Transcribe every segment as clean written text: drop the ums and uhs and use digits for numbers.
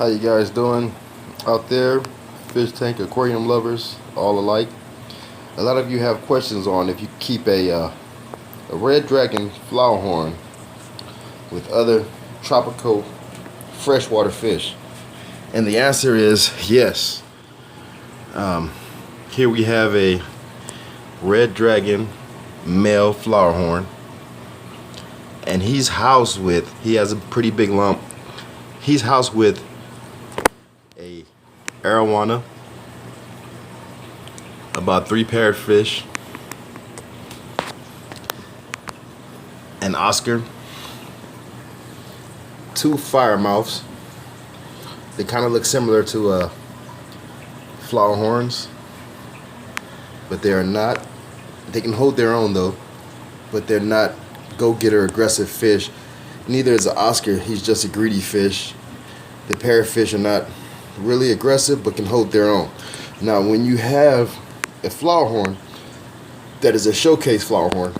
How you guys doing out there? Fish tank aquarium lovers, all alike. A lot of you have questions on if you keep a red dragon flowerhorn with other tropical freshwater fish. And the answer is yes. Here we have a red dragon male flowerhorn, and he has a pretty big lump. He's housed with a arowana, about 3 parrotfish, an Oscar, 2 firemouths. They kind of look similar to flowerhorns, but they are not. They can hold their own though, but they're not go-getter aggressive fish. Neither is an Oscar. He's just a greedy fish. The parrotfish are not really aggressive, but can hold their own. Now, when you have a flowerhorn that is a showcase flowerhorn,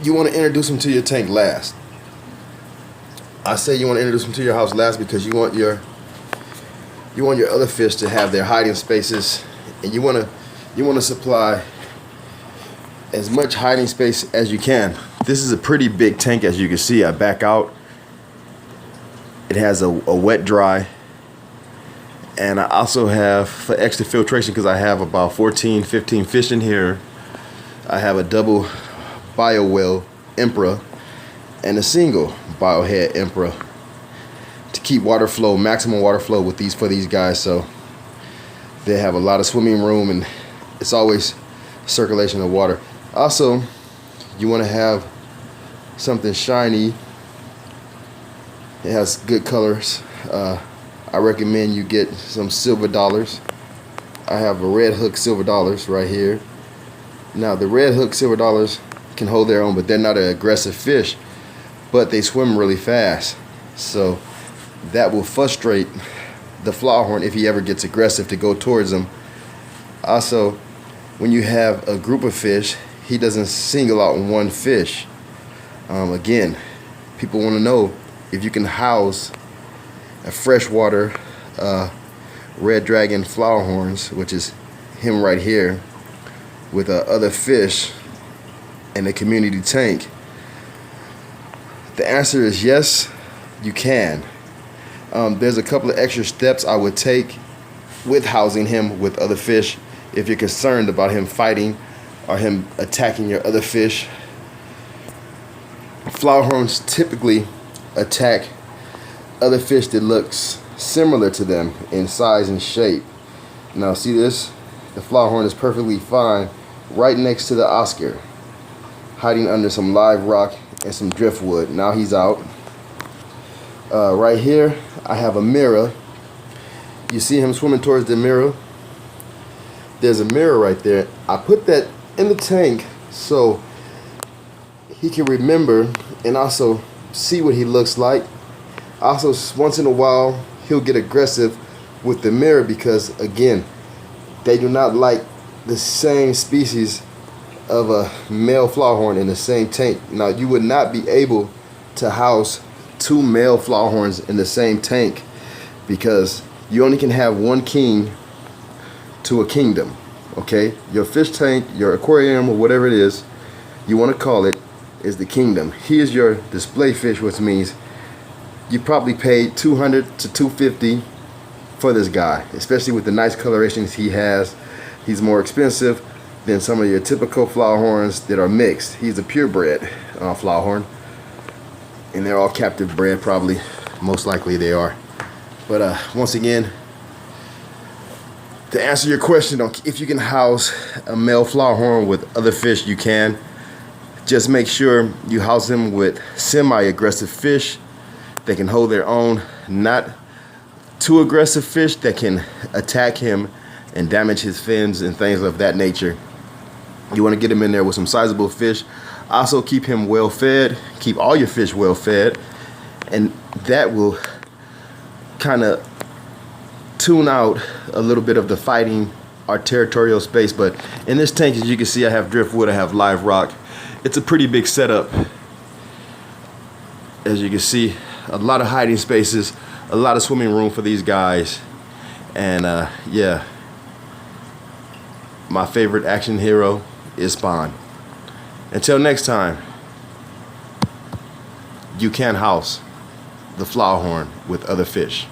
you want to introduce them to your tank last. I say you want to introduce them to your house last because you want your other fish to have their hiding spaces, and you want to supply as much hiding space as you can. This is a pretty big tank, as you can see. I back out. It has a wet dry, and I also have, for extra filtration, because I have about 14-15 fish in here, I have a double biowell Emperor and a single biohead Emperor to keep water flow, maximum water flow with for these guys, so they have a lot of swimming room and it's always circulation of water. Also, you want to have something shiny. It has good colors. I recommend you get some silver dollars. I have a red hook silver dollars right here. Now, the red hook silver dollars can hold their own, but they're not an aggressive fish, but they swim really fast, so that will frustrate the flowerhorn if he ever gets aggressive to go towards them. Also, when you have a group of fish, he doesn't single out one fish. Again, people want to know if you can house a freshwater red dragon flowerhorns, which is him right here, with other fish in a community tank. The answer is yes, you can. There's a couple of extra steps I would take with housing him with other fish if you're concerned about him fighting or him attacking your other fish. Flowerhorns typically attack other fish that looks similar to them in size and shape. Now see this? The flowerhorn is perfectly fine right next to the Oscar, hiding under some live rock and some driftwood. Now he's out. Right here I have a mirror. You see him swimming towards the mirror? There's a mirror right there. I put that in the tank so he can remember and also see what he looks like. Also, once in a while he'll get aggressive with the mirror because, again, they do not like the same species of a male flowerhorn in the same tank. Now, you would not be able to house 2 male flowerhorns in the same tank because you only can have one king to a kingdom. Okay, your fish tank, your aquarium, or whatever it is you want to call it, is the kingdom. He is your display fish, which means you probably paid $200 to $250 for this guy, especially with the nice colorations he has. He's more expensive than some of your typical flowerhorns that are mixed. He's a purebred flowerhorn, and they're all captive bred, probably, most likely they are. But once again, to answer your question on if you can house a male flowerhorn with other fish, you can. Just make sure you house him with semi-aggressive fish that can hold their own, not too aggressive fish that can attack him and damage his fins and things of that nature. You want to get him in there with some sizable fish. Also, keep him well fed. Keep all your fish well fed, and that will kind of tune out a little bit of the fighting our territorial space. But in this tank, as you can see, I have driftwood, I have live rock. It's a pretty big setup. As you can see, a lot of hiding spaces, a lot of swimming room for these guys. And yeah, my favorite action hero is Spawn. Until next time, you can house the flowerhorn with other fish.